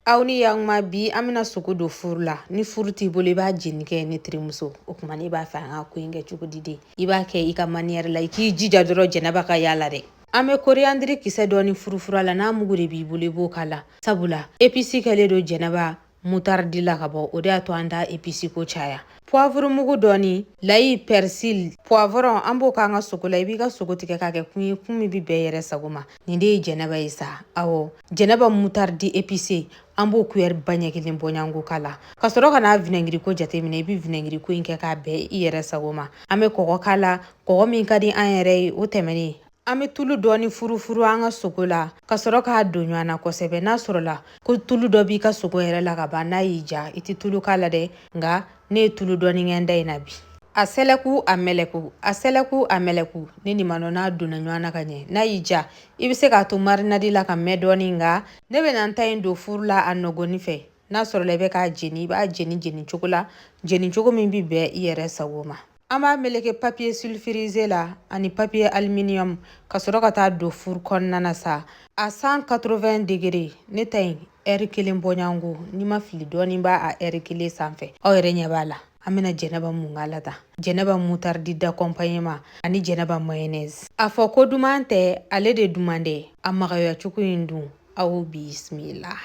aw ni yang ma bi amina suku do furu la ni furu t'i bolo i b'a jeni kɛ ne terimuso o kuma ne b'a fɛ an ka ko in kɛ cogo di de i b'a kɛ i ka manière la i k'i jija dɔrɔn jɛnɛba ka yala dɛ an bɛ koriandiri kisɛ dɔɔni furufura la n'a mugu de b'i bolo i b'o k'a la sabula episi kɛlen do jɛnɛba mutardi la ka bɔ o de y'a to an t'a episi ko caya poivre mugu dɔɔni layi persil poivron an b'o k'an ka sogo la i b'i ka sogo tigɛ k'a kɛ kun ye kun min bi bɛɛ yɛrɛ sago ma nin de ye jɛnɛba ye sa awɔ jɛnɛba mutardi epise an b'o cuillère ba ɲɛ kelen bɔɲango k'a la ka sɔrɔ ka n'a vinaigre ko jateminɛ i bɛ vinaigre ko in kɛ k'a bɛɛ i yɛrɛ sago ma an bɛ kɔgɔ k'a la kɔgɔ min ka di an yɛrɛ ye o tɛmɛnen an bɛ tulu dɔɔni furufuru an ka sogo la ka sɔrɔ k'a don ɲɔgɔn na kosɛbɛ n'a sɔrɔla ko tulu dɔ b'i ka sogo yɛrɛ la ka ban n'a y'i ja i tɛ tulu k'a la dɛ nka ne ye tulu dɔɔni kɛ n da in na bi a sɛlɛku a mɛlɛku ne ni ma n'a donna ɲɔgɔn na ka ɲɛ n'a y'i ja i bɛ se k'a to marinade la ka mɛn dɔɔni nka ne bɛ na n ta in don furu la a nɔgɔni fɛ n'a sɔrɔla i bɛ k'a jeni i b'a jeni cogo la jeni cogo min bi bɛn i yɛrɛ sago ma an b'a meleke papier sulfurisé la ani papier aluminium ka sɔrɔ ka taa don furu kɔnɔna na sa a 180 degré ne ta in heure kelen bɔɲango ni ma fili dɔɔni b'a a heure kelen sanfɛ aw yɛrɛ ɲɛ b'a la an bɛna jɛnɛba mun k'a la tan jɛnɛba mutardi d'accompagnement ani jɛnɛba mayonnaise a fɔ ko duman tɛ ale de duman dɛ a magaya cogo in dun aw bisimila